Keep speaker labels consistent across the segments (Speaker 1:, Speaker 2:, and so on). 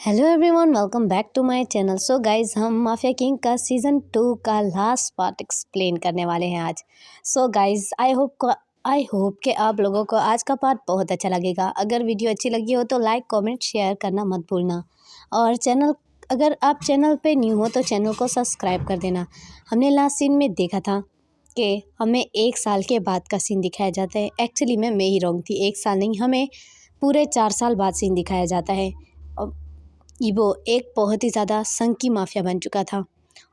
Speaker 1: Hello everyone, welcome back to my channel. So guys, हम mafia king का season 2 का last part explain करने वाले हैं आज। सो गाइज, आई होप कि आप लोगों को आज का पार्ट बहुत अच्छा लगेगा। अगर वीडियो अच्छी लगी हो तो लाइक कमेंट शेयर करना मत भूलना, और अगर आप चैनल पे न्यू हो तो चैनल को सब्सक्राइब कर देना। हमने लास्ट सीन में देखा था कि हमें 1 साल के बाद का सीन दिखाया जाता है। एक्चुअली मैं ही रॉन्ग थी, 1 साल नहीं, हमें पूरे 4 साल बाद सीन दिखाया जाता है। वो एक बहुत ही ज़्यादा संकी माफिया बन चुका था।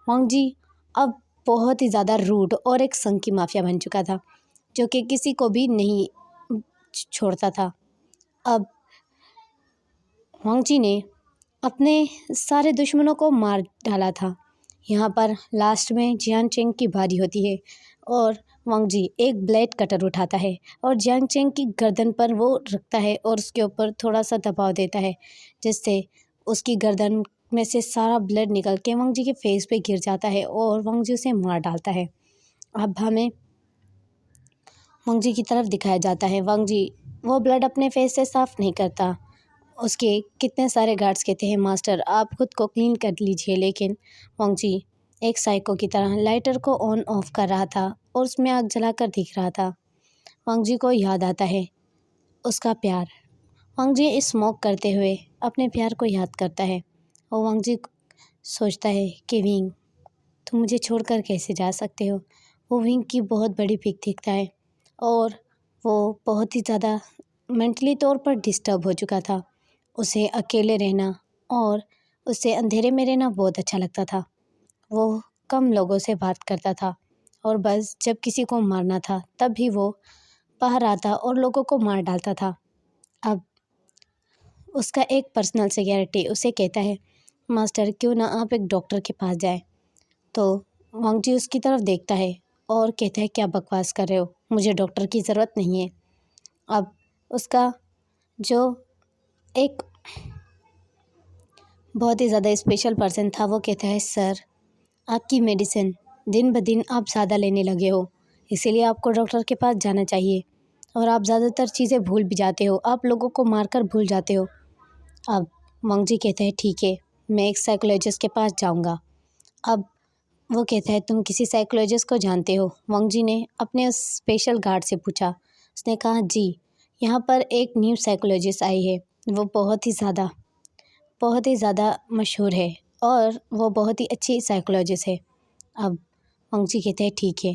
Speaker 1: वांग जी अब बहुत ही ज़्यादा रूड और एक संकी माफिया बन चुका था, जो कि किसी को भी नहीं छोड़ता था। अब वांग जी ने अपने सारे दुश्मनों को मार डाला था। यहाँ पर लास्ट में जियान चेंग की बारी होती है और वांग जी एक ब्लेड कटर उठाता है और जियान चेंग की गर्दन पर वो रखता है और उसके ऊपर थोड़ा सा दबाव देता है, जिससे उसकी गर्दन में से सारा ब्लड निकल के वांग जी के फेस पे गिर जाता है और वांग जी उसे मार डालता है। अब हमें वांग जी की तरफ दिखाया जाता है। वांग जी वो ब्लड अपने फेस से साफ़ नहीं करता। उसके कितने सारे गार्ड्स कहते हैं, मास्टर आप खुद को क्लीन कर लीजिए, लेकिन वांग जी एक साइको की तरह लाइटर को ऑन ऑफ कर रहा था और उसमें आग जलाकर दिख रहा था। वांग जी को याद आता है उसका प्यार। वांग जी स्मोक करते हुए अपने प्यार को याद करता है और वांग जी सोचता है कि विंग, तुम मुझे छोड़कर कैसे जा सकते हो। वो विंग की बहुत बड़ी पिक दिखता है और वो बहुत ही ज़्यादा मेंटली तौर पर डिस्टर्ब हो चुका था। उसे अकेले रहना और उसे अंधेरे में रहना बहुत अच्छा लगता था। वो कम लोगों से बात करता था और बस जब किसी को मारना था तब भी वो बाहर आता और लोगों को मार डालता था। अब उसका एक पर्सनल सिक्योरिटी उसे कहता है, मास्टर क्यों ना आप एक डॉक्टर के पास जाए। तो वांग जी उसकी तरफ देखता है और कहता है, क्या बकवास कर रहे हो, मुझे डॉक्टर की ज़रूरत नहीं है। अब उसका जो एक बहुत ही ज़्यादा स्पेशल पर्सन था वो कहता है, सर आपकी मेडिसिन दिन ब दिन आप ज़्यादा लेने लगे हो, इसीलिए आपको डॉक्टर के पास जाना चाहिए, और आप ज़्यादातर चीज़ें भूल भी जाते हो, आप लोगों को मारकर भूल जाते हो। अब वांग जी कहते हैं, ठीक है, मैं एक साइकोलॉजिस्ट के पास जाऊंगा। अब वो कहता है, तुम किसी साइकोलॉजिस्ट को जानते हो? वांग जी ने अपने उस स्पेशल गार्ड से पूछा। उसने कहा, जी, यहाँ पर एक न्यू साइकोलॉजिस्ट आई है, वो बहुत ही ज़्यादा मशहूर है और वो बहुत ही अच्छी साइकोलॉजिस्ट है। अब वांग जी कहते हैं, ठीक है।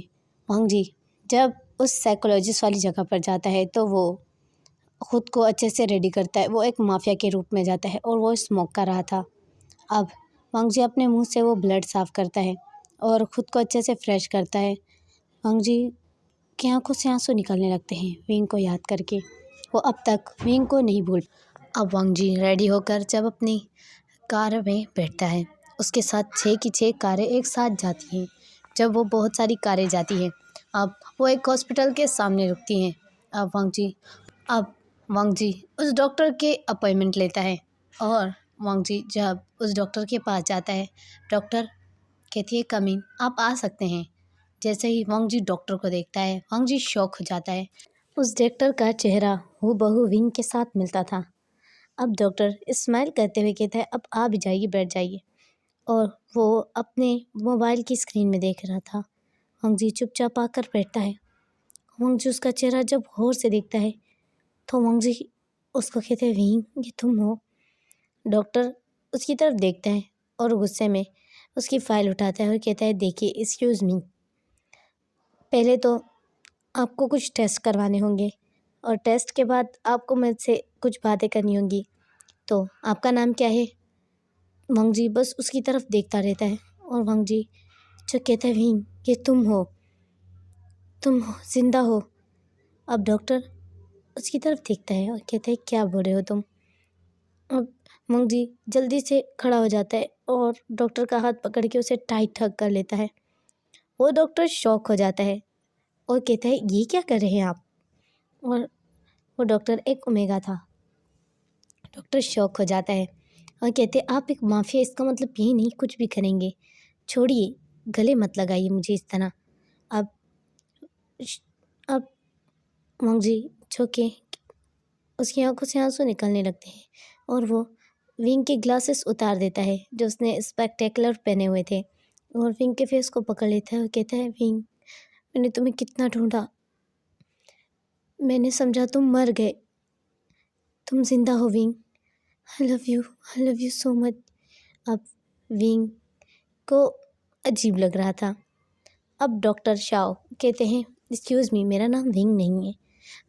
Speaker 1: वांग जी जब उस साइकोलॉजिस्ट वाली जगह पर जाता है तो वो खुद को अच्छे से रेडी करता है। वो एक माफिया के रूप में जाता है और वो स्मोक कर रहा था। अब वांग जी अपने मुंह से वो ब्लड साफ़ करता है और ख़ुद को अच्छे से फ्रेश करता है। वांग जी की आंखों से आंसू निकलने लगते हैं विंग को याद करके। वो अब तक विंग को नहीं भूल। अब वांग जी रेडी होकर जब अपनी कार में बैठता है, उसके साथ 6 की 6 कारें एक साथ जाती हैं। जब वो बहुत सारी कारें जाती हैं, अब वो एक हॉस्पिटल के सामने रुकती हैं। अब वांग जी उस डॉक्टर के अपॉइंटमेंट लेता है और वांग जी जब उस डॉक्टर के पास जाता है, डॉक्टर कहती है, कम इन, आप आ सकते हैं। जैसे ही वांग जी डॉक्टर को देखता है, वांग जी शॉक हो जाता है। उस डॉक्टर का चेहरा हूबहू विंग के साथ मिलता था। अब डॉक्टर स्माइल करते हुए कहता है, अब आ भी जाइए, बैठ जाइए। और वो अपने मोबाइल की स्क्रीन में देख रहा था। वांग जी चुपचाप आकर बैठता है। वांग जी उसका चेहरा जब गौर से देखता है तो वांग जी उसको कहते हैं, विंग, ये तुम हो? डॉक्टर उसकी तरफ देखता है और गुस्से में उसकी फ़ाइल उठाता है और कहता है, देखिए, एक्सक्यूज़ मी, पहले तो आपको कुछ टेस्ट करवाने होंगे और टेस्ट के बाद आपको मुझसे कुछ बातें करनी होंगी। तो आपका नाम क्या है? वांग जी बस उसकी तरफ देखता रहता है और वांग जी जो कहता है, विंग, ये तुम ज़िंदा हो? अब डॉक्टर उसकी तरफ देखता है और कहता है, क्या बोल रहे हो तुम? अब वांग जी जल्दी से खड़ा हो जाता है और डॉक्टर का हाथ पकड़ के उसे टाइट हग कर लेता है। वो डॉक्टर शॉक हो जाता है और कहता है, ये क्या कर रहे हैं आप? और वो डॉक्टर एक ओमेगा था। डॉक्टर शॉक हो जाता है और कहते हैं, आप एक माफिया, इसका मतलब यही नहीं कुछ भी करेंगे? छोड़िए, गले मत लगाइए मुझे इस तरह। अब अब वांग जी झुके, उसकी आंखों से आंसू निकलने लगते हैं और वो विंग के ग्लासेस उतार देता है जो उसने स्पेक्टेकुलर पहने हुए थे, और विंग के फेस को पकड़ लेता है और कहता है, विंग, मैंने तुम्हें कितना ढूंढा, मैंने समझा तुम मर गए, तुम जिंदा हो wing, I love you so much. अब विंग को अजीब लग रहा था। अब डॉक्टर शाओ कहते हैं, एक्सक्यूज़ मी, मेरा नाम विंग नहीं है,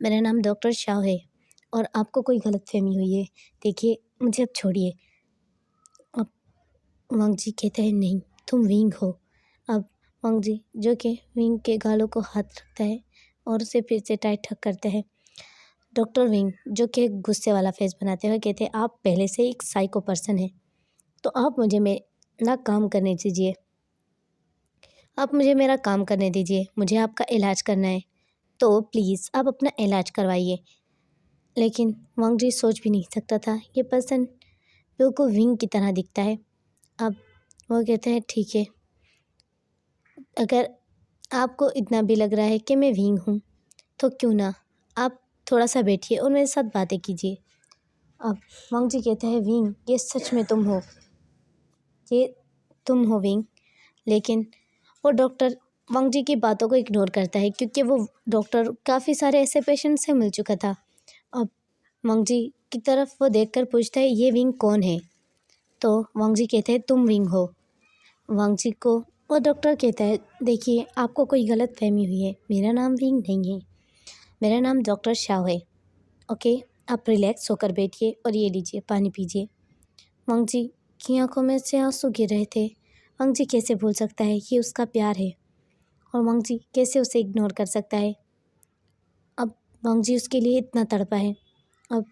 Speaker 1: मेरा नाम डॉक्टर शाओ है, और आपको कोई गलतफहमी हुई है। देखिए, मुझे अब छोड़िए। अब वांग जी कहते हैं, नहीं, तुम विंग हो। अब वांग जी जो कि विंग के गालों को हाथ रखता है और उसे फिर से टाइट हक करता है। डॉक्टर विंग जो कि गुस्से वाला फेस बनाते हुए कहते हैं, आप पहले से एक साइको पर्सन हैं, तो आप मुझे मेरा काम करने दीजिए, आप मुझे मेरा काम करने दीजिए, मुझे आपका इलाज करना है, तो प्लीज़ आप अपना इलाज करवाइए। लेकिन वांग जी सोच भी नहीं सकता था ये पर्सन बिल्कुल विंग की तरह दिखता है। अब वो कहते हैं, ठीक है, अगर आपको इतना भी लग रहा है कि मैं विंग हूँ, तो क्यों ना आप थोड़ा सा बैठिए और मेरे साथ बातें कीजिए। अब वांग जी कहते हैं, विंग, ये सच में तुम हो, ये तुम हो विंग। लेकिन वो डॉक्टर वांग जी की बातों को इग्नोर करता है क्योंकि वो डॉक्टर काफ़ी सारे ऐसे पेशेंट से मिल चुका था। अब वांग जी की तरफ वो देखकर पूछता है, ये विंग कौन है? तो वांग जी कहते हैं, तुम विंग हो। वांग जी को वो डॉक्टर कहता है, देखिए, आपको कोई गलत फहमी हुई है, मेरा नाम विंग नहीं है, मेरा नाम डॉक्टर शाओ है। ओके, आप रिलैक्स होकर बैठिए और ये लीजिए, पानी पीजिए। वांग जी की आंखों में से आंसू गिर रहे थे। वांग जी कैसे भूल सकता है ये उसका प्यार है, और वांग जी कैसे उसे इग्नोर कर सकता है। अब वांग जी उसके लिए इतना तड़पा है। अब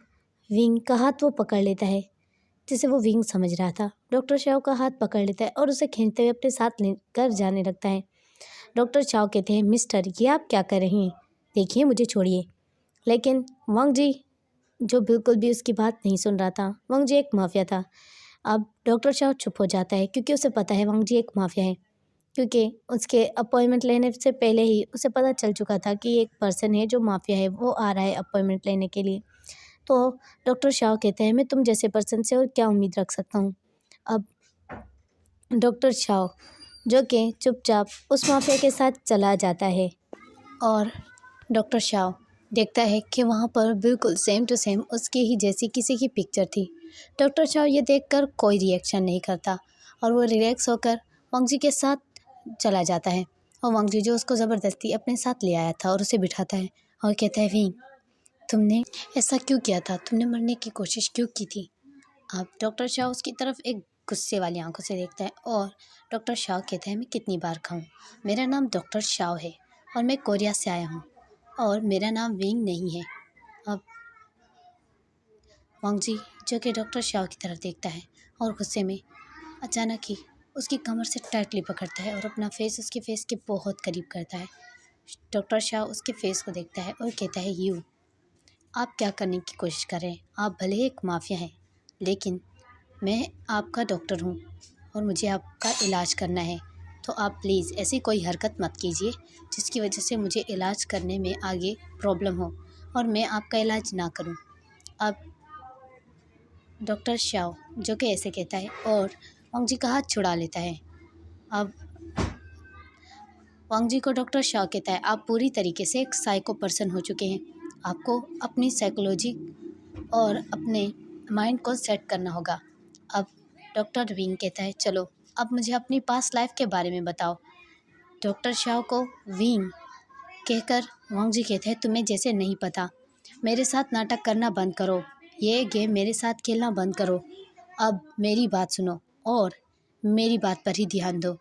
Speaker 1: विंग का हाथ वो पकड़ लेता है, जिसे वो विंग समझ रहा था। डॉक्टर शाओ का हाथ पकड़ लेता है और उसे खींचते हुए अपने साथ लेकर जाने लगता है। डॉक्टर शाओ कहते हैं, मिस्टर, ये आप क्या कर रहे हैं? देखिए, मुझे छोड़िए। लेकिन वांग जी जो बिल्कुल भी उसकी बात नहीं सुन रहा था। वांग जी एक माफिया था। अब डॉक्टर शाह चुप हो जाता है क्योंकि उसे पता है वांग जी एक माफिया है, क्योंकि उसके अपॉइंटमेंट लेने से पहले ही उसे पता चल चुका था कि एक पर्सन है जो माफिया है, वो आ रहा है अपॉइंटमेंट लेने के लिए। तो डॉक्टर शाह कहते हैं, मैं तुम जैसे पर्सन से और क्या उम्मीद रख सकता हूँ। अब डॉक्टर शाह जो कि चुपचाप उस माफिया के साथ चला जाता है, और डॉक्टर शाह देखता है कि वहाँ पर बिल्कुल सेम टू सेम उसकी ही जैसी किसी की पिक्चर थी। डॉक्टर शाह ये देखकर कोई रिएक्शन नहीं करता और वो रिलैक्स होकर वांग जी के साथ चला जाता है, और वांग जी जो उसको ज़बरदस्ती अपने साथ ले आया था और उसे बिठाता है और कहता है, विंग, तुमने ऐसा क्यों किया था? तुमने मरने की कोशिश क्यों की थी? अब डॉक्टर शाह उसकी तरफ एक गुस्से वाली आंखों से देखता है, और डॉक्टर शाह कहता है, मैं कितनी बार खाऊं, मेरा नाम डॉक्टर शाह है और मैं कोरिया से आया हूँ, और मेरा नाम विंग नहीं है। अब वांग जी जो कि डॉक्टर शाह की तरफ देखता है और गुस्से में अचानक ही उसकी कमर से टाइटली पकड़ता है और अपना फेस उसके फेस के बहुत करीब करता है। डॉक्टर शाह उसके फेस को देखता है और कहता है, आप क्या करने की कोशिश कर रहे हैं? आप भले ही एक माफिया हैं, लेकिन मैं आपका डॉक्टर हूँ और मुझे आपका इलाज करना है, तो आप प्लीज़ ऐसी कोई हरकत मत कीजिए जिसकी वजह से मुझे इलाज करने में आगे प्रॉब्लम हो और मैं आपका इलाज ना करूँ। अब डॉक्टर शाओ जो कि ऐसे कहता है और वांग जी का हाथ छुड़ा लेता है। अब वांग जी को डॉक्टर शाओ कहता है, आप पूरी तरीके से एक साइको पर्सन हो चुके हैं, आपको अपनी साइकोलॉजी और अपने माइंड को सेट करना होगा। अब डॉक्टर विंग कहता है, चलो अब मुझे अपनी पास्ट लाइफ के बारे में बताओ। डॉक्टर शाह को विंग कहकर वांग जी कहते हैं, तुम्हें जैसे नहीं पता, मेरे साथ नाटक करना बंद करो, ये गेम मेरे साथ खेलना बंद करो, अब मेरी बात सुनो और मेरी बात पर ही ध्यान दो।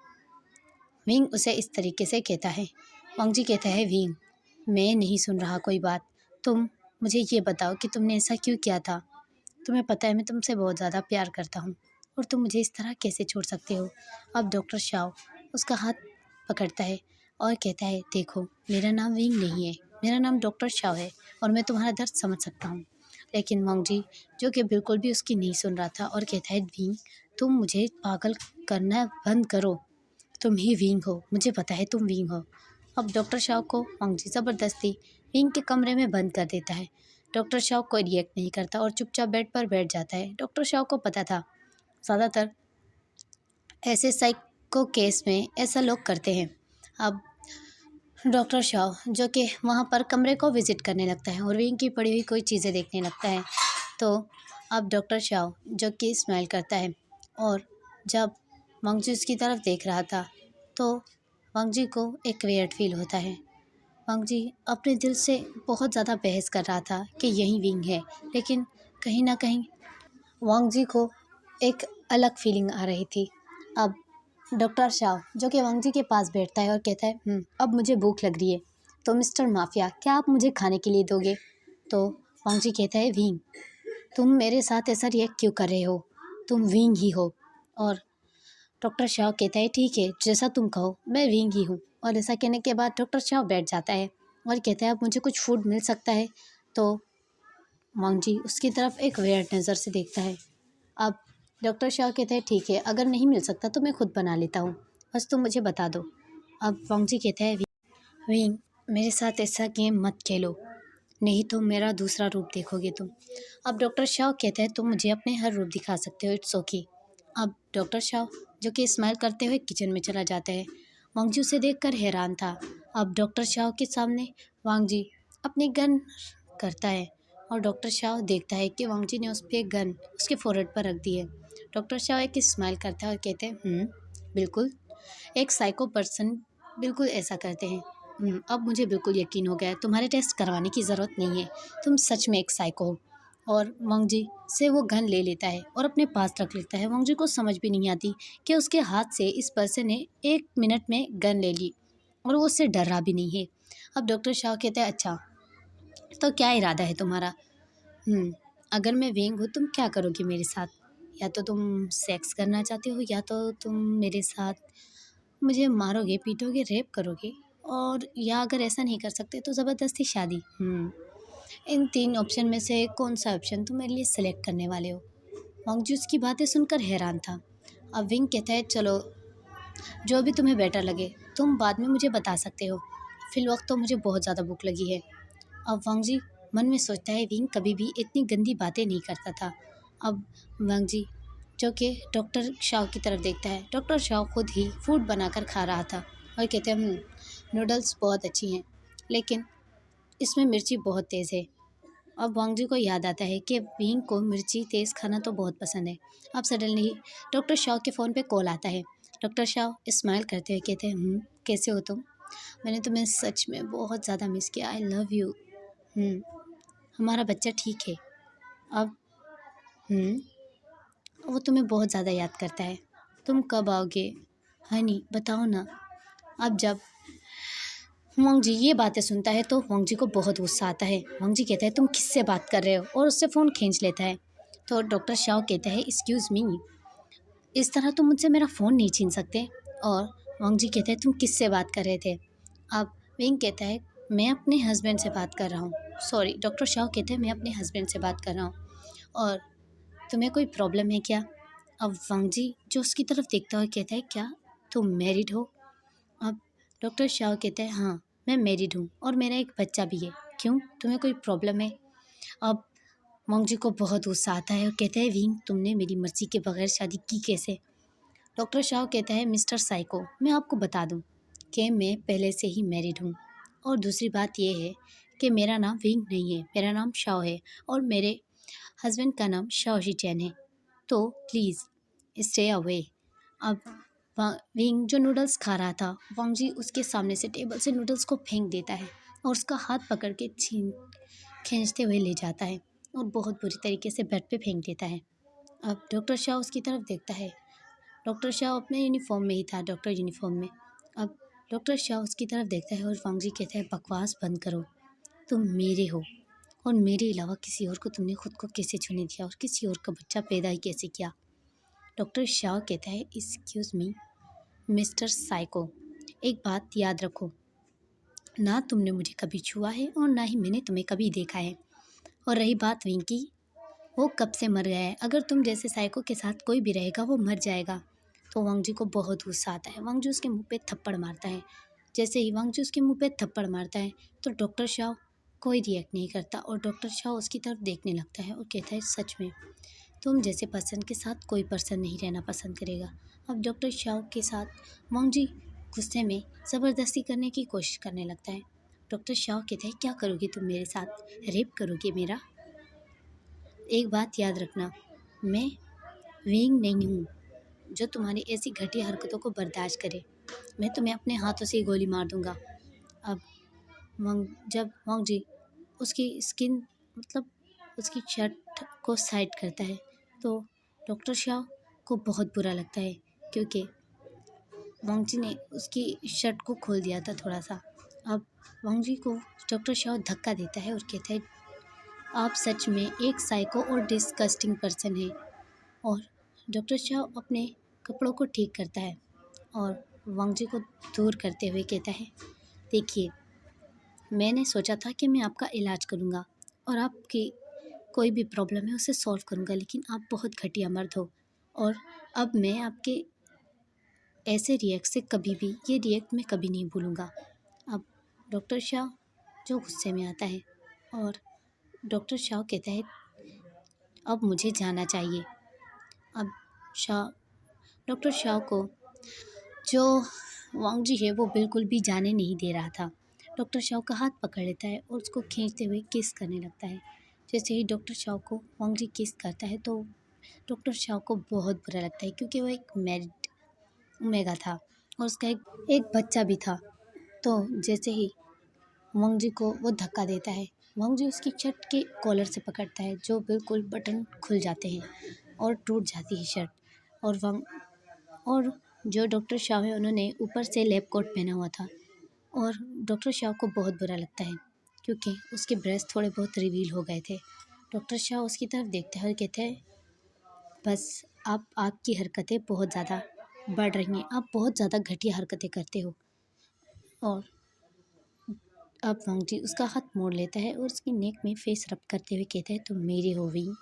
Speaker 1: विंग उसे इस तरीके से कहता है। वांग जी कहता है, विंग, मैं नहीं सुन रहा कोई बात, तुम मुझे ये बताओ कि तुमने ऐसा क्यों किया था? तुम्हें पता है मैं तुमसे बहुत ज़्यादा प्यार करता हूँ और तुम मुझे इस तरह कैसे छोड़ सकते हो? अब डॉक्टर शाह उसका हाथ पकड़ता है और कहता है, देखो, मेरा नाम विंग नहीं है, मेरा नाम डॉक्टर शाह है और मैं तुम्हारा दर्द समझ सकता हूँ। लेकिन वांग जी जो कि बिल्कुल भी उसकी नहीं सुन रहा था और कहता है, विंग, तुम मुझे पागल करना बंद करो, तुम ही विंग हो, मुझे पता है तुम विंग हो। अब डॉक्टर शाह को वांग जी ज़बरदस्ती विंग के कमरे में बंद कर देता है। डॉक्टर शाओ कोई रिएक्ट नहीं करता और चुपचाप बेड पर बैठ जाता है। डॉक्टर शाओ को पता था ज़्यादातर ऐसे साइको केस में ऐसा लोग करते हैं। अब डॉक्टर शाओ जो कि वहाँ पर कमरे को विज़िट करने लगता है और विंग की पड़ी हुई कोई चीज़ें देखने लगता है। तो अब डॉक्टर शाओ जो कि स्माइल करता है और जब वांग जी उसकी तरफ देख रहा था तो वांग जी को एक वियर्ड फील होता है। वांग जी अपने दिल से बहुत ज़्यादा बहस कर रहा था कि यही विंग है, लेकिन कहीं ना कहीं वांग जी को एक अलग फीलिंग आ रही थी। अब डॉक्टर शाह जो कि वांग जी के पास बैठता है और कहता है अब मुझे भूख लग रही है, तो मिस्टर माफिया क्या आप मुझे खाने के लिए दोगे? तो वांग जी कहता है विंग, तुम मेरे साथ ऐसा रिएक्ट क्यों कर रहे हो? तुम विंग ही हो। और डॉक्टर शाह कहता है ठीक है, जैसा तुम कहो, मैं विंग ही हूँ। और ऐसा कहने के बाद डॉक्टर शाह बैठ जाता है और कहता है अब मुझे कुछ फूड मिल सकता है? तो वांग जी उसकी तरफ एक वियर्ड नज़र से देखता है। अब डॉक्टर शाह कहते हैं ठीक है, अगर नहीं मिल सकता तो मैं खुद बना लेता हूँ, बस तुम मुझे बता दो। अब वांग जी कहते हैं विंग, मेरे साथ ऐसा गेम मत खेलो, नहीं तो मेरा दूसरा रूप देखोगे तुम। अब डॉक्टर शाह कहते हैं तुम मुझे अपने हर रूप दिखा सकते हो, इट्स ओके। अब डॉक्टर शाह जो कि स्माइल करते हुए किचन में चला जाता है। वांग जी उसे देखकर हैरान था। अब डॉक्टर शाह के सामने वांग जी अपनी गन करता है और डॉक्टर शाह देखता है कि वांग जी ने उस पर एक गन उसके फोrehead पर रख दी है। डॉक्टर शाह एक स्माइल करता है और कहते हैं बिल्कुल, एक साइको पर्सन बिल्कुल ऐसा करते हैं। अब मुझे बिल्कुल यकीन हो गया है, तुम्हारे टेस्ट करवाने की ज़रूरत नहीं है, तुम सच में एक साइको हो। और वांग जी से वो गन ले लेता है और अपने पास रख लेता है। वांग जी को समझ भी नहीं आती कि उसके हाथ से इस पर्सन ने 1 मिनट में गन ले ली और वो उससे डर रहा भी नहीं है। अब डॉक्टर शाह कहता है अच्छा, तो क्या इरादा है तुम्हारा? अगर मैं विंग हूँ तुम क्या करोगी मेरे साथ? या तो तुम सेक्स करना चाहते हो, या तो तुम मेरे साथ मुझे मारोगे, पीटोगे, रेप करोगे, और या अगर ऐसा नहीं कर सकते तो ज़बरदस्ती शादी। इन 3 ऑप्शन में से कौन सा ऑप्शन तुम मेरे लिए सेलेक्ट करने वाले हो? वांग जी उसकी बातें सुनकर हैरान था। अब विंग कहता है चलो, जो भी तुम्हें बेटर लगे तुम बाद में मुझे बता सकते हो, फिलवक्त तो मुझे बहुत ज़्यादा भूख लगी है। अब वांग जी मन में सोचता है विंग कभी भी इतनी गंदी बातें नहीं करता था। अब वांग जी जो कि डॉक्टर शाह की तरफ देखता है। डॉक्टर शाह खुद ही फूड बनाकर खा रहा था और कहते हैं नूडल्स बहुत अच्छी हैं, लेकिन इसमें मिर्ची बहुत तेज़ है। अब वांग जी को याद आता है कि विंग को मिर्ची तेज़ खाना तो बहुत पसंद है। अब सडनली डॉक्टर शाह के फ़ोन पे कॉल आता है। डॉक्टर शाह स्माइल करते हुए कहते हैं कैसे हो तुम? मैंने तुम्हें सच में बहुत ज़्यादा मिस किया, आई लव यू। हमारा बच्चा ठीक है। अब वो तुम्हें बहुत ज़्यादा याद करता है, तुम कब आओगे हनी, बताओ ना। अब जब वांग जी ये बातें सुनता है तो वांग जी को बहुत गुस्सा आता है। वांग जी कहता है तुम किससे बात कर रहे हो, और उससे फ़ोन खींच लेता है। तो डॉक्टर शाह कहता है एक्सक्यूज़ मी, इस तरह तुम मुझसे मेरा फ़ोन नहीं छीन सकते। और वांग जी कहते हैं तुम किससे बात कर रहे थे? अब विंग कहता है मैं अपने हस्बैंड से बात कर रहा हूँ। सॉरी, डॉक्टर शाह कहते हैं मैं अपने हस्बैंड से बात कर रहा हूँ, और तुम्हें कोई प्रॉब्लम है क्या? अब वांग जी जो उसकी तरफ देखता हुआ कहता है क्या तुम मैरिड हो? अब डॉक्टर शाह कहता है हाँ, मैं मैरिड हूँ और मेरा एक बच्चा भी है। क्यों, तुम्हें कोई प्रॉब्लम है? अब वांग जी को बहुत गुस्सा आता है और कहता है विंग तुमने मेरी मर्ज़ी के बगैर शादी की कैसे? डॉक्टर शाह कहता है मिस्टर साइको, मैं आपको बता दूं कि मैं पहले से ही मैरिड हूँ, और दूसरी बात यह है कि मेरा नाम विंग नहीं है, मेरा नाम शाओ है, और मेरे हस्बैंड का नाम शाओ शी है, तो प्लीज़ स्टे अवे। अब विंग जो नूडल्स खा रहा था, वांग जी उसके सामने से टेबल से नूडल्स को फेंक देता है और उसका हाथ पकड़ के खींचते हुए ले जाता है और बहुत बुरी तरीके से बेड पे फेंक देता है। अब डॉक्टर शाह उसकी तरफ देखता है। डॉक्टर शाह अपने यूनिफॉर्म में ही था, डॉक्टर यूनिफॉर्म में। अब डॉक्टर शाह उसकी तरफ देखता है और वांग जी कहता है बकवास बंद करो, तुम मेरे हो, और मेरे अलावा किसी और को तुमने खुद को कैसे छूने दिया और किसी और का बच्चा पैदा ही कैसे किया? डॉक्टर शाह कहता है एक्सक्यूज़ मी मिस्टर साइको, एक बात याद रखो, ना तुमने मुझे कभी छुआ है और ना ही मैंने तुम्हें कभी देखा है। और रही बात विंग की, वो कब से मर गया है, अगर तुम जैसे साइको के साथ कोई भी रहेगा वो मर जाएगा। तो वांग जी को बहुत गुस्सा आता है। वांग जी उसके मुंह पे थप्पड़ मारता है। जैसे ही वांग जी उसके मुंह पे थप्पड़ मारता है तो डॉक्टर शाह कोई रिएक्ट नहीं करता और डॉक्टर शाह उसकी तरफ देखने लगता है और कहता है, सच में तुम जैसे पर्सन के साथ कोई पर्सन नहीं रहना पसंद करेगा। अब डॉक्टर शाह के साथ वांग जी गुस्से में ज़बरदस्ती करने की कोशिश करने लगता है। डॉक्टर शाह कहते हैं, क्या करोगी तुम मेरे साथ? रेप करोगे मेरा? एक बात याद रखना, मैं विंग नहीं हूँ जो तुम्हारी ऐसी घटिया हरकतों को बर्दाश्त करे। मैं तुम्हें अपने हाथों से ही गोली मार दूंगा। अब जब वांग जी उसकी स्किन मतलब उसकी शर्ट को साइड करता है तो डॉक्टर शाह को बहुत बुरा लगता है, क्योंकि वांग जी ने उसकी शर्ट को खोल दिया था थोड़ा सा। अब वांग जी को डॉक्टर शाह धक्का देता है और कहता है, आप सच में एक साइको और डिस्गस्टिंग पर्सन है। और डॉक्टर शाह अपने कपड़ों को ठीक करता है और वांग जी को दूर करते हुए कहता है, देखिए मैंने सोचा था कि मैं आपका इलाज करूँगा और आपकी कोई भी प्रॉब्लम है उसे सॉल्व करूँगा, लेकिन आप बहुत घटिया मर्द हो और अब मैं आपके ऐसे रिएक्ट से कभी भी ये रिएक्ट मैं कभी नहीं भूलूँगा। अब डॉक्टर शाह जो गुस्से में आता है और डॉक्टर शाह कहता है, अब मुझे जाना चाहिए। अब शाह डॉक्टर शाह को जो वांग जी है वो बिल्कुल भी जाने नहीं दे रहा था। डॉक्टर शाह का हाथ पकड़ लेता है और उसको खींचते हुए किस करने लगता है। जैसे ही डॉक्टर शाह को वांग जी किस करता है तो डॉक्टर शाह को बहुत बुरा लगता है, क्योंकि वो एक मैरिड ओमेगा था और उसका एक बच्चा भी था। तो जैसे ही वांग जी को वो धक्का देता है, वांग जी उसकी शर्ट के कॉलर से पकड़ता है, जो बिल्कुल बटन खुल जाते हैं और टूट जाती है शर्ट। और जो डॉक्टर शाह है उन्होंने ऊपर से लैब कोट पहना हुआ था और डॉक्टर शाह को बहुत बुरा लगता है, क्योंकि उसके ब्रेस्ट थोड़े बहुत रिवील हो गए थे। डॉक्टर शाह उसकी तरफ देखते हैं और कहते हैं, बस आपकी हरकतें बहुत ज़्यादा बढ़ रही हैं, आप बहुत ज़्यादा घटिया हरकतें करते हो। और अब वांग जी उसका हाथ मोड़ लेता है और उसकी नेक में फेस रब करते हुए कहता है, तुम मेरी हो विंग,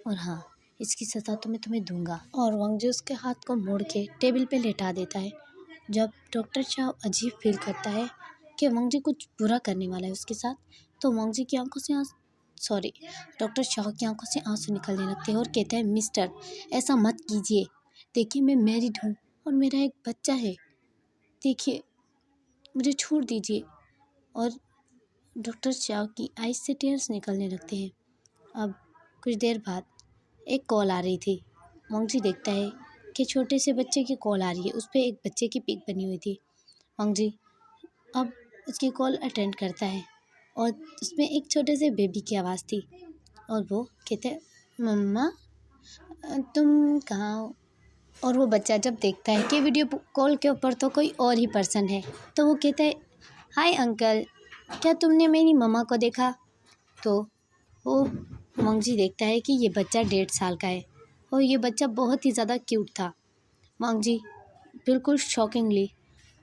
Speaker 1: और हाँ, इसकी सज़ा तो मैं तुम्हें दूंगा। और वांग जी उसके हाथ को मोड़ के टेबल पे लेटा देता है। जब डॉक्टर शाह अजीब फील करता है कि वांग जी कुछ बुरा करने वाला है उसके साथ, तो वांग जी की आंखों से डॉक्टर शाह की आंखों से आंसू निकलने लगते हैं और कहता है, मिस्टर ऐसा मत कीजिए, देखिए मैं मैरिड हूँ और मेरा एक बच्चा है, देखिए मुझे छोड़ दीजिए। और डॉक्टर शाह की आइज से टीयर्स निकलने लगते हैं। अब कुछ देर बाद एक कॉल आ रही थी। वांग जी देखता है कि छोटे से बच्चे की कॉल आ रही है, उस पर एक बच्चे की पिक बनी हुई थी। वांग जी अब उसकी कॉल अटेंड करता है और उसमें एक छोटे से बेबी की आवाज़ थी और वो कहते हैं, मम्मा तुम कहाँ हो? और वो बच्चा जब देखता है कि वीडियो कॉल के ऊपर तो कोई और ही पर्सन है, तो वो कहता है, हाय अंकल, क्या तुमने मेरी मम्मा को देखा? तो वो वांग जी देखता है कि ये बच्चा 1.5 साल का है और ये बच्चा बहुत ही ज़्यादा क्यूट था। वांग जी बिल्कुल शॉकिंगली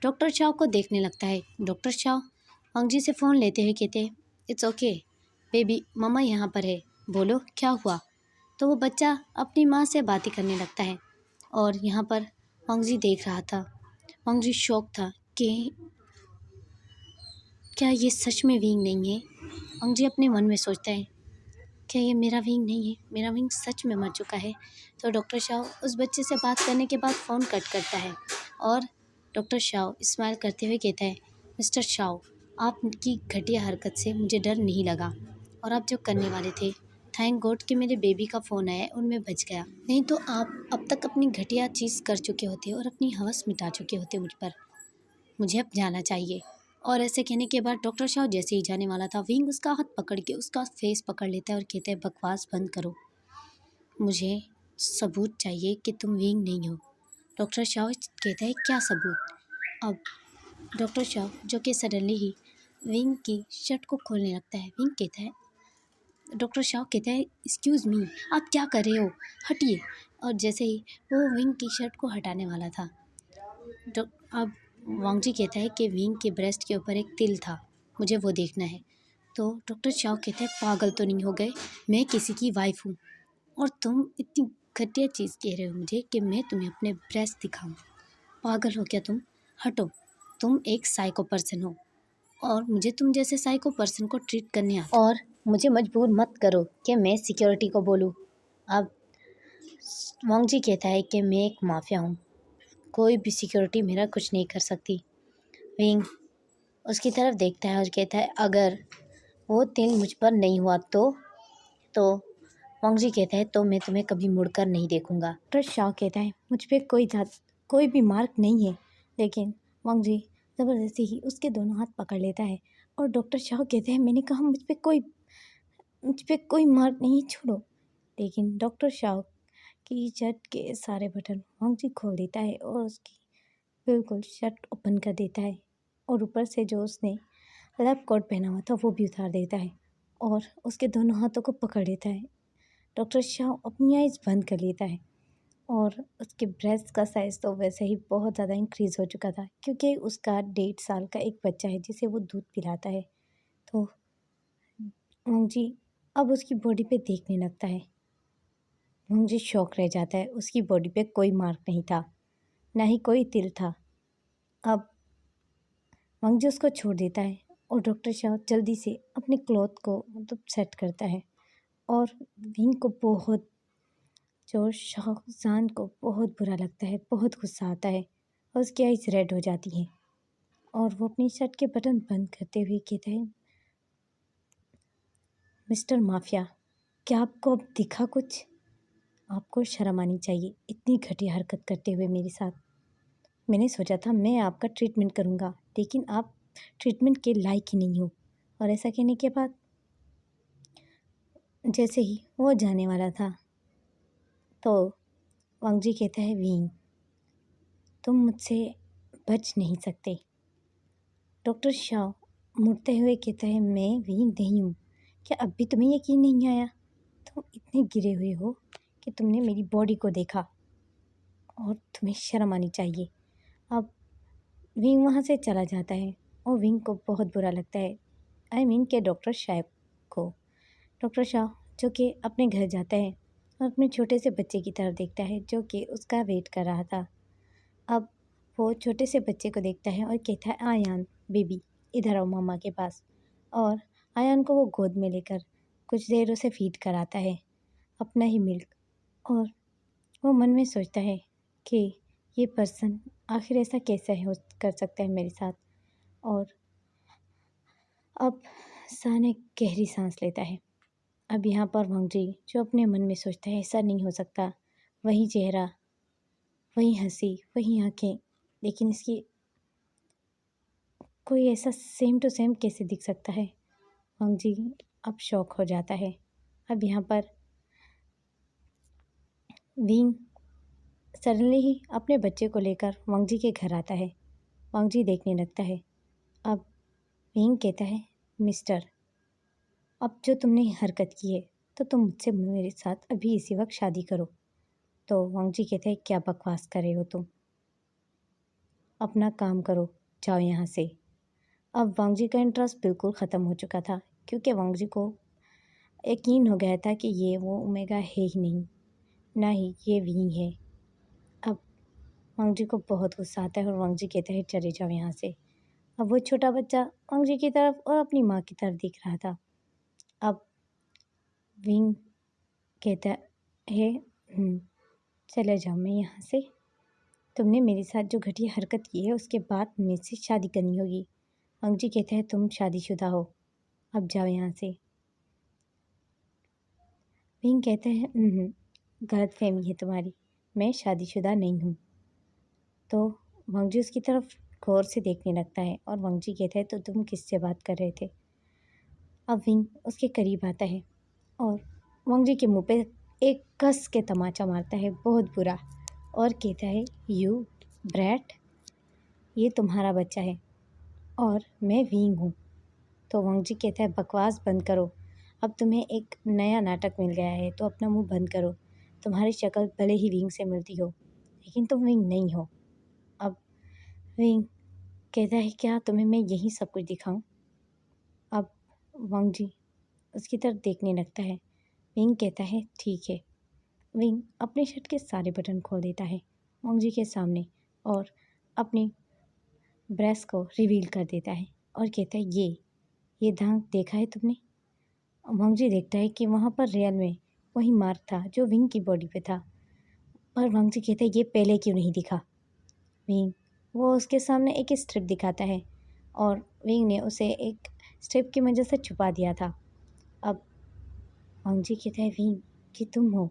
Speaker 1: डॉक्टर शाह को देखने लगता है। डॉक्टर शाह वांग जी से फ़ोन लेते हुए कहते हैं, इट्स ओके बेबी, मम्मा यहाँ पर है, बोलो क्या हुआ? तो वो बच्चा अपनी माँ से बातें करने लगता है और यहाँ पर वांग जी देख रहा था। वांग जी शॉक था कि क्या ये सच में विंग नहीं है? वांग जी अपने मन में सोचता है, क्या ये मेरा विंग नहीं है? मेरा विंग सच में मर चुका है। तो डॉक्टर शाह उस बच्चे से बात करने के बाद फ़ोन कट करता है और डॉक्टर शाह स्माइल करते हुए कहता है, मिस्टर शाह, आपकी घटिया हरकत से मुझे डर नहीं लगा और आप जो करने वाले थे, थैंक गॉड कि मेरे बेबी का फ़ोन आया और मैं बच गया, नहीं तो आप अब तक अपनी घटिया चीज़ कर चुके होते और अपनी हवस मिटा चुके होते मुझ पर। मुझे अब जाना चाहिए। और ऐसे कहने के बाद डॉक्टर शाह जैसे ही जाने वाला था, विंग उसका हाथ पकड़ के उसका फेस पकड़ लेता है और कहता है, बकवास बंद करो, मुझे सबूत चाहिए कि तुम विंग नहीं हो। डॉक्टर शाह कहता है, क्या सबूत? अब डॉक्टर शाह जो कि सडनली ही विंग की शर्ट को खोलने लगता है। विंग कहता है, डॉक्टर शाह कहता है, एक्सक्यूज़ मी, आप क्या कर रहे हो, हटिए। और जैसे ही वो विंग की शर्ट को हटाने वाला था, अब वांग जी कहता है कि विंग के ब्रेस्ट के ऊपर एक तिल था, मुझे वो देखना है। तो डॉक्टर शाह कहते हैं, पागल तो नहीं हो गए, मैं किसी की वाइफ हूँ और तुम इतनी घटिया चीज़ कह रहे हो मुझे कि मैं तुम्हें अपने ब्रेस्ट दिखाऊं? पागल हो क्या तुम? हटो, तुम एक साइको पर्सन हो और मुझे तुम जैसे साइको पर्सन को ट्रीट करने आता। और मुझे मजबूर मत करो कि मैं सिक्योरिटी को बोलूँ। अब वांग जी कहता है कि मैं एक माफिया हूँ, कोई भी सिक्योरिटी मेरा कुछ नहीं कर सकती। विंग उसकी तरफ देखता है और कहता है अगर वो तिल मुझ पर नहीं हुआ तो वांग जी कहता है तो मैं तुम्हें कभी मुड़कर नहीं देखूंगा। डॉक्टर शाह कहता है मुझ पे कोई भी मार्क नहीं है, लेकिन वांग जी ज़बरदस्ती ही उसके दोनों हाथ पकड़ लेता है और डॉक्टर शाह कहते हैं मैंने कहा मुझ पे कोई मार्क नहीं, छोड़ो। लेकिन डॉक्टर शाह की शर्ट के सारे बटन वांग जी खोल देता है और उसकी बिल्कुल शर्ट ओपन कर देता है और ऊपर से जो उसने लैब कोट पहना हुआ था वो भी उतार देता है और उसके दोनों हाथों को पकड़ लेता है। डॉक्टर शाह अपनी आइज़ बंद कर लेता है और उसके ब्रेस्ट का साइज़ तो वैसे ही बहुत ज़्यादा इंक्रीज़ हो चुका था, क्योंकि उसका 1.5 साल का एक बच्चा है जिसे वो दूध पिलाता है। तो जी अब उसकी बॉडी पे देखने लगता है। मुझे शौक रह जाता है, उसकी बॉडी पे कोई मार्क नहीं था, ना ही कोई तिल था। अब मंगजी उसको छोड़ देता है और डॉक्टर शाह जल्दी से अपने क्लॉथ को सेट करता है और विंग को जो शाहजान को बहुत बुरा लगता है, बहुत गुस्सा आता है और उसकी आइज़ रेड हो जाती है और वो अपनी शर्ट के बटन बंद करते हुए कहता है मिस्टर माफिया, क्या आपको अब दिखा कुछ? आपको शर्म आनी चाहिए इतनी घटिया हरकत करते हुए मेरे साथ। मैंने सोचा था मैं आपका ट्रीटमेंट करूँगा, लेकिन आप ट्रीटमेंट के लायक ही नहीं हो। और ऐसा कहने के बाद जैसे ही वो जाने वाला था तो वांग जी कहता है विंग, तुम मुझसे बच नहीं सकते। डॉक्टर शाह मुड़ते हुए कहता है मैं विंग नहीं हूँ। क्या अब भी तुम्हें यकीन नहीं आया? तुम इतने गिरे हुए हो कि तुमने मेरी बॉडी को देखा और तुम्हें शर्म आनी चाहिए। अब विंग वहाँ से चला जाता है और विंग को बहुत बुरा लगता है, आई मीन के डॉक्टर शाह को। डॉक्टर शाह जो कि अपने घर जाता है और अपने छोटे से बच्चे की तरफ देखता है जो कि उसका वेट कर रहा था। अब वो छोटे से बच्चे को देखता है और कहता है आयान बेबी इधर आओ मामा के पास। और आयान को वो गोद में लेकर कुछ देर उसे फीड कराता है अपना ही मिल्क। और वो मन में सोचता है कि ये पर्सन आखिर ऐसा कैसे कर सकता है मेरे साथ। और अब सान एक गहरी सांस लेता है। अब यहाँ पर वांगजी जो अपने मन में सोचता है ऐसा नहीं हो सकता, वही चेहरा, वही हंसी, वही आंखें, लेकिन इसकी कोई ऐसा सेम टू सेम कैसे दिख सकता है। वांगजी अब शौक हो जाता है। अब यहाँ पर विंग सडनली ही अपने बच्चे को लेकर वांगजी के घर आता है। वांगजी देखने लगता है। अब विंग कहता है मिस्टर, अब जो तुमने हरकत की है तो तुम मुझसे मेरे साथ अभी इसी वक्त शादी करो। तो वांगजी कहते हैं क्या बकवास कर रहे हो तुम, अपना काम करो, जाओ यहाँ से। अब वांगजी का इंटरेस्ट बिल्कुल ख़त्म हो चुका था, क्योंकि वांगजी को यकीन हो गया था कि ये वो ओमेगा है ही नहीं, ना ही ये विंग है। अब वांगजी को बहुत गुस्सा आता है और वांगजी कहता है चले जाओ यहाँ से। अब वो छोटा बच्चा वांगजी की तरफ और अपनी माँ की तरफ देख रहा था। अब विंग कहता है चले जाओ मैं यहाँ से, तुमने मेरे साथ जो घटिया हरकत की है उसके बाद मुझसे शादी करनी होगी। वांगजी कहता है तुम शादीशुदा हो, अब जाओ यहाँ से। विंग कहता है गलतफहमी है तुम्हारी, मैं शादीशुदा नहीं हूँ। तो वांगजी उसकी तरफ गौर से देखने लगता है और वांगजी कहता है तो तुम किससे बात कर रहे थे। अब विंग उसके करीब आता है और वांगजी के मुंह पे एक कस के तमाचा मारता है बहुत बुरा और कहता है यू ब्रैट, ये तुम्हारा बच्चा है और मैं विंग हूँ। तो वांगजी कहता है बकवास बंद करो, अब तुम्हें एक नया नाटक मिल गया है तो अपना मुंह बंद करो। तुम्हारी शक्ल भले ही विंग से मिलती हो लेकिन तुम विंग नहीं हो। अब विंग कहता है क्या तुम्हें मैं यही सब कुछ दिखाऊं। अब वांगजी उसकी तरफ देखने लगता है। विंग कहता है ठीक है। विंग अपने शर्ट के सारे बटन खोल देता है वांगजी के सामने और अपनी ब्रेस्ट को रिवील कर देता है। और कहता है ये दाग देखा है तुमने? वांग जी देखता है कि वहाँ पर रियल में वही मार्क था जो विंग की बॉडी पे था। और वांग जी कहता है ये पहले क्यों नहीं दिखा? विंग वो उसके सामने एक स्ट्रिप दिखाता है और विंग ने उसे एक स्ट्रिप की वजह से छुपा दिया था। अब वांग जी कहता है विंग कि तुम हो,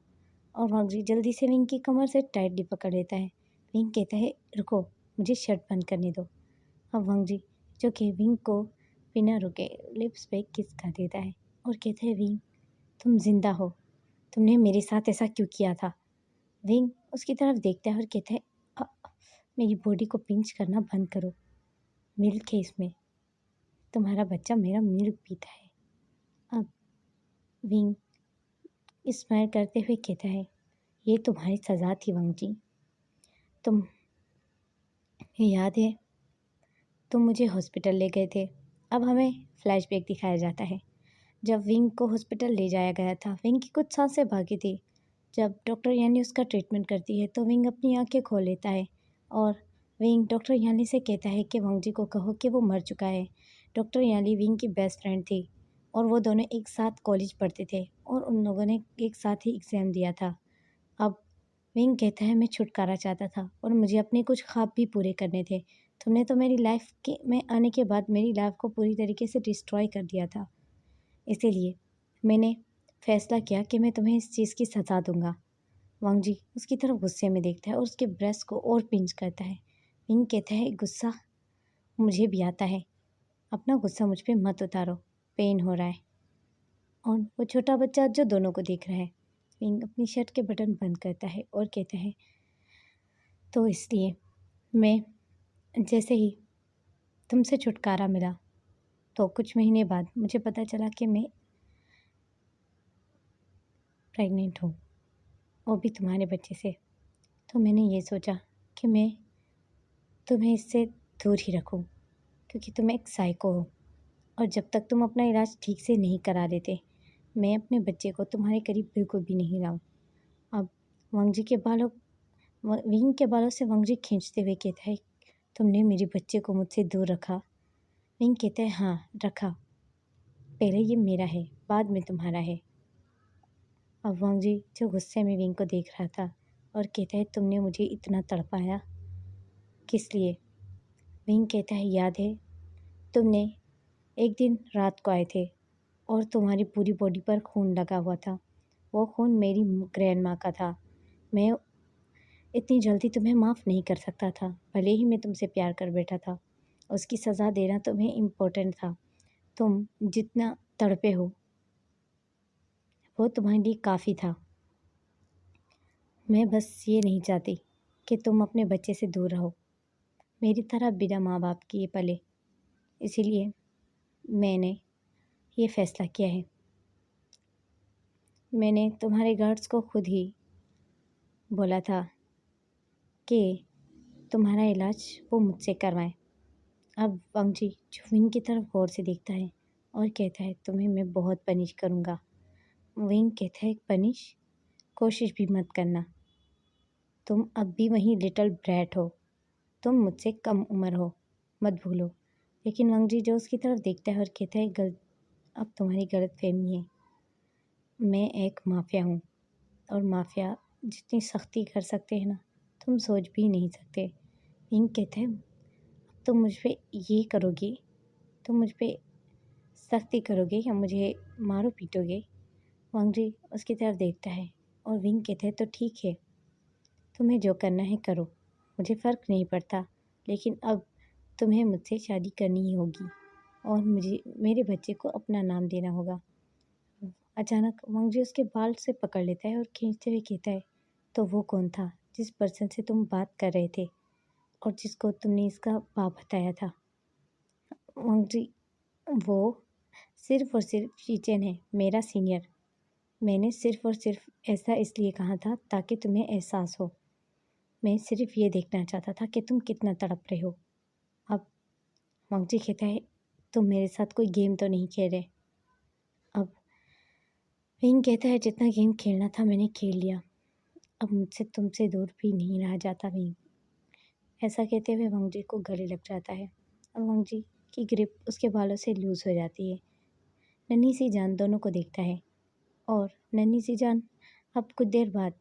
Speaker 1: और वांग जी जल्दी से विंग की कमर से टाइटली पकड़ लेता है। विंग कहता है रुको, मुझे शर्ट बंद करने दो। अब वांग जी जो कि विंग को बिना रुके लिप्स पे किस कर देता है और कहता है विंग तुम जिंदा हो, तुमने मेरे साथ ऐसा क्यों किया था? विंग उसकी तरफ देखता है और कहता है "अ, मेरी बॉडी को पिंच करना बंद करो, मिल्क है इसमें, तुम्हारा बच्चा मेरा मिल्क पीता है। अब विंग स्माइल करते हुए कहता है ये तुम्हारी सज़ा थी वांग जी, तुम याद है तुम मुझे हॉस्पिटल ले गए थे। अब हमें फ्लैशबैक दिखाया जाता है जब विंग को हॉस्पिटल ले जाया गया था। विंग की कुछ सांसें बाकी थी। जब डॉक्टर यानी उसका ट्रीटमेंट करती है तो विंग अपनी आंखें खोल लेता है और विंग डॉक्टर यानी से कहता है कि वांग जी को कहो कि वो मर चुका है। डॉक्टर यानी विंग की बेस्ट फ्रेंड थी और वो दोनों एक साथ कॉलेज पढ़ते थे और उन लोगों ने एक साथ ही एग्ज़ाम दिया था। अब विंग कहता है मैं छुटकारा चाहता था और मुझे अपने कुछ ख्वाब भी पूरे करने थे। तुमने तो मेरी लाइफ के में आने के बाद मेरी लाइफ को पूरी तरीके से डिस्ट्रॉय कर दिया था। इसीलिए मैंने फैसला किया कि मैं तुम्हें इस चीज़ की सज़ा दूंगा। वांग जी उसकी तरफ गुस्से में देखता है और उसके ब्रेस्ट को और पिंच करता है। विंग कहता है गुस्सा मुझे भी आता है, अपना गुस्सा मुझ पे मत उतारो, पेन हो रहा है। और वो छोटा बच्चा जो दोनों को देख रहा है, विंग अपनी शर्ट के बटन बंद करता है और कहता है तो इसलिए मैं जैसे ही तुमसे छुटकारा मिला तो कुछ महीने बाद मुझे पता चला कि मैं प्रेग्नेंट हूँ, वो भी तुम्हारे बच्चे से। तो मैंने ये सोचा कि मैं तुम्हें इससे दूर ही रखूं, क्योंकि तुम एक साइको हो और जब तक तुम अपना इलाज ठीक से नहीं करा देते मैं अपने बच्चे को तुम्हारे करीब बिल्कुल भी नहीं लाऊं। अब वांग जी के बालों विंग के बालों से वांग जी खींचते हुए कहता है तुमने मेरे बच्चे को मुझसे दूर रखा? विंग कहता है हाँ रखा, पहले ये मेरा है बाद में तुम्हारा है। अब वांग जी जो गुस्से में विंग को देख रहा था और कहता है तुमने मुझे इतना तड़पाया किस लिए? विंग कहता है याद है तुमने एक दिन रात को आए थे और तुम्हारी पूरी बॉडी पर खून लगा हुआ था, वो खून मेरी ग्रैंड माँ का था। मैं इतनी जल्दी तुम्हें माफ़ नहीं कर सकता था, भले ही मैं तुमसे प्यार कर बैठा था। उसकी सज़ा देना तुम्हें इम्पोर्टेंट था। तुम जितना तड़पे हो वो तुम्हारे लिए काफ़ी था। मैं बस ये नहीं चाहती कि तुम अपने बच्चे से दूर रहो, मेरी तरह बिना माँ बाप के ये पले। इसीलिए मैंने ये फ़ैसला किया है। मैंने तुम्हारे गार्ड्स को खुद ही बोला था कि तुम्हारा इलाज वो मुझसे करवाएं। अब वांग जी विंग की तरफ गौर से देखता है और कहता है तुम्हें मैं बहुत पनिश करूँगा। विंग कहता है पनिश? कोशिश भी मत करना, तुम अब भी वही लिटिल ब्रैट हो, तुम मुझसे कम उम्र हो, मत भूलो। लेकिन वांग जी जो उसकी तरफ देखता है और कहता है गलत, अब तुम्हारी गलत फहमी है, मैं एक माफिया हूँ और माफिया जितनी सख्ती कर सकते हैं ना तुम सोच भी नहीं सकते। विंग कहता है तुम मुझ पे ये करोगे, तुम मुझ पे सख्ती करोगे या मुझे मारो पीटोगे? वांग जी उसकी तरफ देखता है और विंग कहता है तो ठीक है, तुम्हें जो करना है करो, मुझे फ़र्क नहीं पड़ता, लेकिन अब तुम्हें मुझसे शादी करनी ही होगी और मुझे मेरे बच्चे को अपना नाम देना होगा। अचानक वांग जी उसके बाल से पकड़ लेता है और खींचते हुए कहता है तो वो कौन था जिस पर्सन से तुम बात कर रहे थे और जिसको तुमने इसका बाप बताया था? वांग जी वो सिर्फ़ और सिर्फ शीचेन है, मेरा सीनियर। मैंने सिर्फ़ और सिर्फ ऐसा इसलिए कहा था ताकि तुम्हें एहसास हो। मैं सिर्फ़ ये देखना चाहता था कि तुम कितना तड़प रहे हो। अब वांग जी कहता है तुम मेरे साथ कोई गेम तो नहीं खेल रहे? अब विंग कहता है जितना गेम खेलना था मैंने खेल लिया, अब मुझसे तुमसे दूर भी नहीं रहा जाता विंग। ऐसा कहते हुए वांग जी को गले लग जाता है और वांग जी की ग्रिप उसके बालों से लूज़ हो जाती है। नन्ही सी जान दोनों को देखता है और नन्ही सी जान अब कुछ देर बाद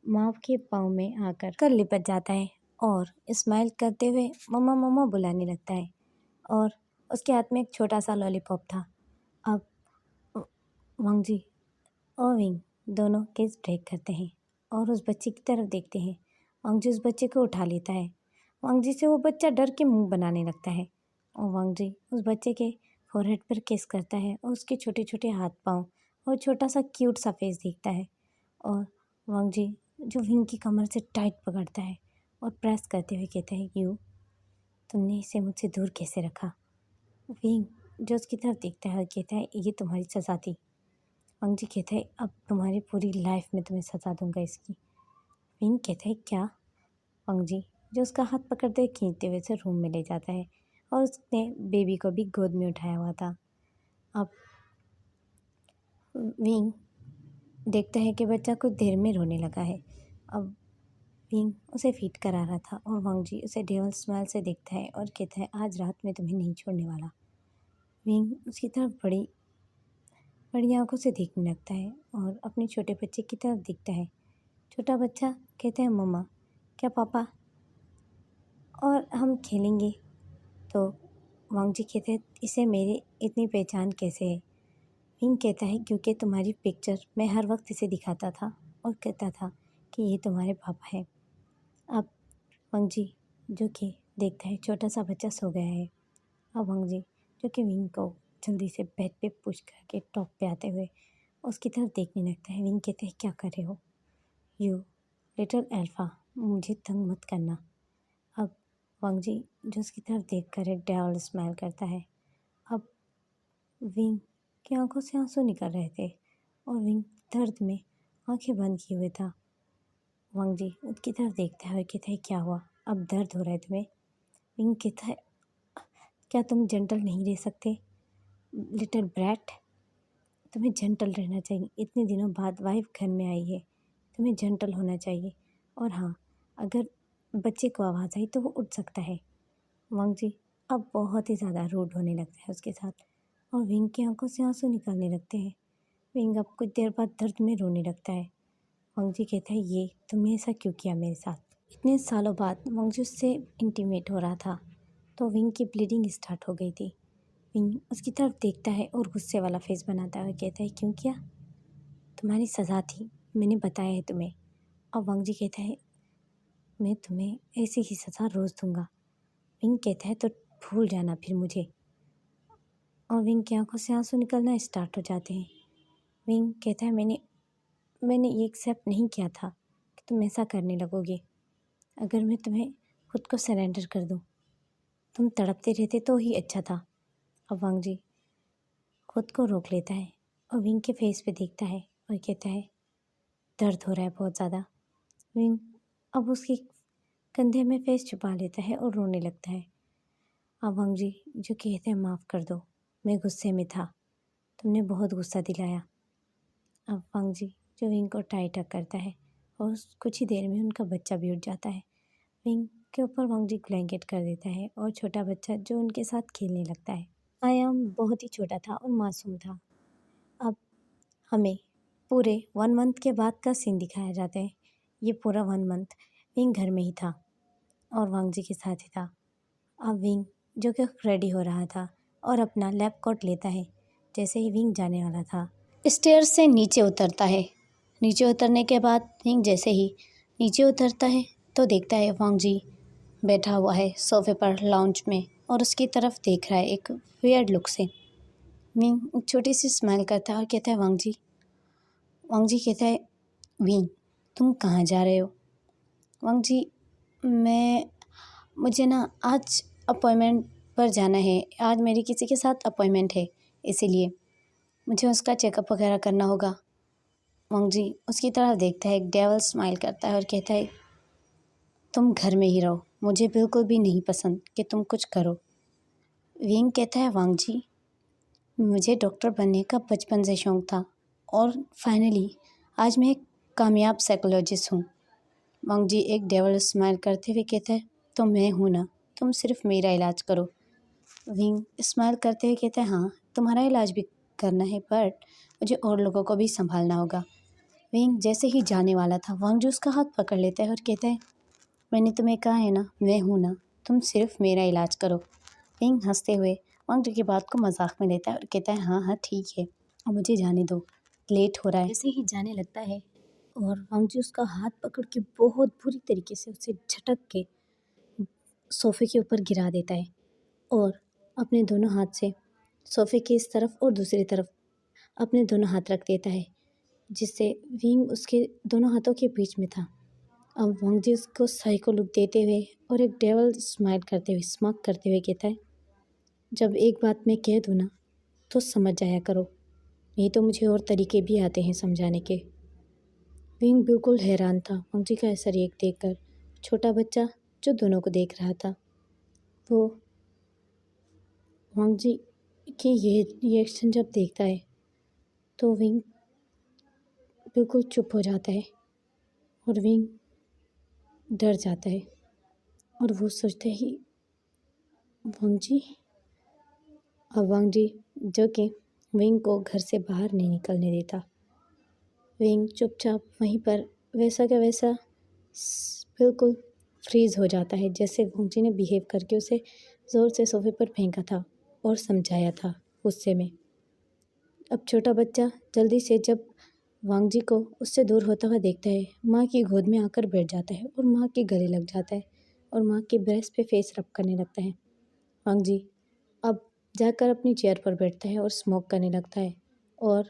Speaker 1: माँ के पाँव में आकर कर लिपट जाता है और स्माइल करते हुए मम्मा मम्मा बुलाने लगता है और उसके हाथ में एक छोटा सा लॉलीपॉप था। अब वांग जी और विंग दोनों किस ब्रेक करते हैं और उस बच्चे की तरफ देखते हैं। वांग जी उस बच्चे को उठा लेता है। वांग जी से वो बच्चा डर के मुंह बनाने लगता है और वांग जी उस बच्चे के फोरहेड पर किस करता है और उसके छोटे छोटे हाथ पाँव और छोटा सा क्यूट सा फेस दिखता है। और वांग जी जो विंग की कमर से टाइट पकड़ता है और प्रेस करते हुए कहता है, यू तुमने इसे मुझसे दूर कैसे रखा। विंग जो उसकी तरफ देखता है और कहता है, ये तुम्हारी सज़ा थी। वांग जी कहता है, अब तुम्हारी पूरी लाइफ में तुम्हें सज़ा दूंगा इसकी। विंग कहता है, क्या। वांग जी जो उसका हाथ पकड़ते हुए खींचते हुए उसे रूम में ले जाता है और उसने बेबी को भी गोद में उठाया हुआ था। अब विंग देखता है कि बच्चा कुछ देर में रोने लगा है। अब विंग उसे फीड करा रहा था और वांग जी उसे डेवल स्माइल से देखता है और कहता है, आज रात में तुम्हें नहीं छोड़ने वाला। विंग उसकी तरफ बड़ी बड़ी आंखों से देखने लगता है और अपने छोटे बच्चे की तरफ देखता है। छोटा बच्चा कहता है, मम्मा क्या पापा और हम खेलेंगे। तो वांग जी कहते हैं, इसे मेरी इतनी पहचान कैसे है। विंग कहता है, क्योंकि तुम्हारी पिक्चर मैं हर वक्त इसे दिखाता था और कहता था कि ये तुम्हारे पापा हैं। अब वांग जी जो कि देखता है छोटा सा बच्चा सो गया है। अब वांग जी जो कि विंग को जल्दी से बेड पे पुश करके टॉप पे आते हुए उसकी तरफ देखने लगता है। विंग कहते हैं, क्या कर रहे हो यू लिटिल अल्फा, मुझे तंग मत करना। अब वांग जी जो उसकी तरफ देखकर एक डेविल स्माइल करता है। अब विंग की आंखों से आंसू निकल रहे थे और विंग दर्द में आंखें बंद किए हुए था। वांग जी उसकी तरफ देखता है और कहता है, क्या हुआ, अब दर्द हो रहा है तुम्हें। विंग कहता है, क्या तुम जेंटल नहीं रह सकते लिटिल ब्रैट। तुम्हें जेंटल रहना चाहिए, इतने दिनों बाद वाइफ घर में आई है, तुम्हें जेंटल होना चाहिए। और हाँ, अगर बच्चे को आवाज़ आई तो वो उठ सकता है। वांग जी अब बहुत ही ज़्यादा रूड होने लगता है उसके साथ और विंग की आंखों से आंसू निकलने लगते हैं। विंग अब कुछ देर बाद दर्द में रोने लगता है। वांग जी कहता है, ये तुमने ऐसा क्यों किया मेरे साथ। इतने सालों बाद वांग जी उससे इंटीमेट हो रहा था तो विंग की ब्लीडिंग स्टार्ट हो गई थी। विंग उसकी तरफ देखता है और गुस्से वाला फेस बनाता है और कहता है, क्यों किया, तुम्हारी सज़ा थी, मैंने बताया है तुम्हें। और वांग जी कहता है, मैं तुम्हें ऐसी ही सज़ा रोज़ दूंगा। विंग कहता है, तो भूल जाना फिर मुझे। और विंग की आंखों से आंसू निकलना स्टार्ट हो जाते हैं। विंग कहता है, मैंने ये एक्सेप्ट नहीं किया था कि तुम ऐसा करने लगोगे। अगर मैं तुम्हें खुद को सरेंडर कर दूं, तुम तड़पते रहते तो ही अच्छा था। अब वांग जी खुद को रोक लेता है और विंग के फेस पे देखता है और कहता है, दर्द हो रहा है बहुत ज़्यादा। विंग अब उसके कंधे में फेस छुपा लेता है और रोने लगता है। अब वांग जी जो कहते हैं, माफ़ कर दो, मैं गुस्से में था, तुमने बहुत गुस्सा दिलाया। अब वांग जी जो विंग को टाइट अप करता है और कुछ ही देर में उनका बच्चा भी उठ जाता है। विंग के ऊपर वांग जी ब्लैंकेट कर देता है और छोटा बच्चा जो उनके साथ खेलने लगता है। आयाम बहुत ही छोटा था और मासूम था। अब हमें पूरे 1 मंथ के बाद का सीन दिखाया जाता है। ये पूरा 1 मंथ विंग घर में ही था और वांग जी के साथ ही था। अब विंग जो कि रेडी हो रहा था और अपना लैब कोट लेता है। जैसे ही विंग जाने वाला था, स्टेयर से नीचे उतरता है। नीचे उतरने के बाद विंग जैसे ही नीचे उतरता है तो देखता है वांग जी बैठा हुआ है सोफे पर लाउंज में और उसकी तरफ देख रहा है एक वियर्ड लुक से। विंग एक छोटी सी स्माइल करता है और कहता है, वांग जी। वांग जी कहता है, विंग तुम कहाँ जा रहे हो। वांग जी मुझे ना आज अपॉइंटमेंट पर जाना है, आज मेरी किसी के साथ अपॉइंटमेंट है, इसीलिए मुझे उसका चेकअप वगैरह करना होगा। वांग जी उसकी तरफ देखता है, एक डेविल स्माइल करता है और कहता है, तुम घर में ही रहो, मुझे बिल्कुल भी नहीं पसंद कि तुम कुछ करो। विंग कहता है, वांग जी मुझे डॉक्टर बनने का बचपन से शौक़ था और फाइनली आज मैं एक कामयाब साइकोलॉजिस्ट हूँ। वांग जी एक डेविल स्माइल करते हुए कहता है, तो मैं हूँ ना, तुम सिर्फ मेरा इलाज करो। विंग स्माइल करते हुए कहता है, हाँ तुम्हारा इलाज भी करना है बट मुझे और लोगों को भी संभालना होगा। विंग जैसे ही जाने वाला था वांगजू उसका हाथ पकड़ लेता है और कहता है, मैंने तुम्हें कहा है ना, मैं हूँ ना, तुम सिर्फ मेरा इलाज करो। विंग हंसते हुए वांगजू की बात को मजाक में लेता है और कहता है, हाँ हाँ ठीक है, अब मुझे जाने दो, लेट हो रहा है। जैसे ही जाने लगता है और वांगजू उसका हाथ पकड़ के बहुत बुरी तरीके से उसे झटक के सोफे के ऊपर गिरा देता है और अपने दोनों हाथ से सोफे की इस तरफ और दूसरी तरफ अपने दोनों हाथ रख देता है, जिससे विंग उसके दोनों हाथों के बीच में था। अब वांगजी उसको साइको लुक देते हुए और एक डेवल स्माइल करते हुए स्मार्ट करते हुए कहता है, जब एक बात मैं कह दूँ ना तो समझ जाया करो, नहीं तो मुझे और तरीके भी आते हैं समझाने के। विंग बिल्कुल हैरान था वांगजी का ऐसा रिएक्ट देखकर। छोटा बच्चा जो दोनों को देख रहा था वो वांगजी की ये रिएक्शन जब देखता है तो विंग बिल्कुल चुप हो जाता है और विंग डर जाता है और वो सोचता है कि वांगजी, अब वांगजी जो कि विंग को घर से बाहर नहीं निकलने देता। विंग चुपचाप वहीं पर वैसा का वैसा बिल्कुल फ्रीज हो जाता है, जैसे वांगजी ने बिहेव करके उसे ज़ोर से सोफे पर फेंका था और समझाया था गुस्से में। अब छोटा बच्चा जल्दी से जब वांगजी को उससे दूर होता हुआ देखता है, माँ की गोद में आकर बैठ जाता है और माँ के गले लग जाता है और माँ के ब्रेस्ट पे फेस रब करने लगता है। वांगजी अब जाकर अपनी चेयर पर बैठता है और स्मोक करने लगता है और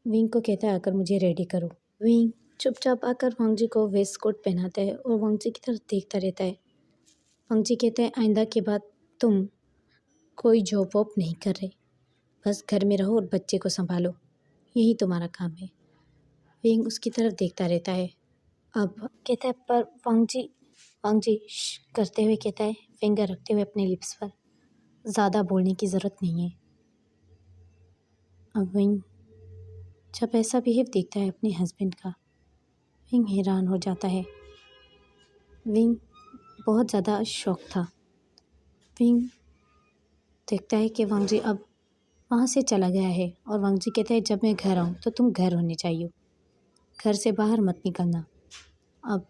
Speaker 1: विंग को कहता है, आकर मुझे रेडी करो। विंग चुपचाप आकर वांगजी को वेस्ट कोट पहनाता है और वांगजी की तरफ देखता रहता है। वांगजी कहता है, आइंदा के बाद तुम कोई जॉब वॉब नहीं कर रहे, बस घर में रहो और बच्चे को संभालो, यही तुम्हारा काम है। विंग उसकी तरफ देखता रहता है। अब कहता है, पर वांगजी वांगजी करते हुए कहता है, फिंगर रखते हुए अपने लिप्स पर, ज़्यादा बोलने की ज़रूरत नहीं है। अब विंग जब ऐसा बिहेव देखता है अपने हस्बैंड का, विंग हैरान हो जाता है। विंग बहुत ज़्यादा शॉक था। विंग देखता है कि वांगजी अब वहाँ से चला गया है और वांगजी कहता है, जब मैं घर आऊँ तो तुम घर होने चाहिए, घर से बाहर मत निकलना। अब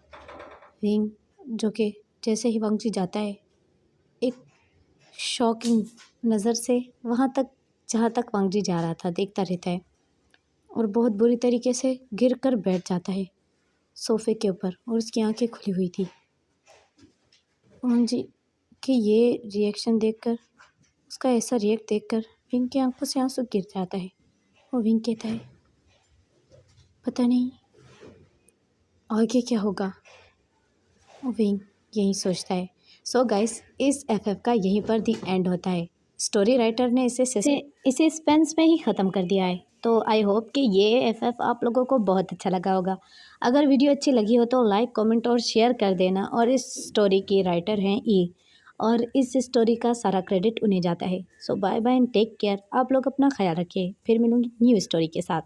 Speaker 1: विंग जो कि जैसे ही वांगजी जाता है एक शॉकिंग नज़र से वहाँ तक जहाँ तक वांगजी जा रहा था देखता रहता है और बहुत बुरी तरीके से गिर कर बैठ जाता है सोफ़े के ऊपर और उसकी आंखें खुली हुई थी। वांगजी के ये रिएक्शन देखकर, उसका ऐसा रिएक्ट देखकर विंग की आंखों से आंसू गिर जाता है और विंग कहता है, पता नहीं आगे क्या होगा। विंग यही सोचता है। सो गाइस, इस एफएफ का यहीं पर दी एंड होता है। स्टोरी राइटर ने इसे सस्पेंस में ही ख़त्म कर दिया है। तो आई होप कि ये एफएफ आप लोगों को बहुत अच्छा लगा होगा। अगर वीडियो अच्छी लगी हो तो लाइक, कमेंट और शेयर कर देना। और इस स्टोरी की राइटर हैं ई, और इस स्टोरी का सारा क्रेडिट उन्हें जाता है। So bye bye and take care. आप लोग अपना ख्याल रखिए, फिर मिलूँगी न्यू स्टोरी के साथ।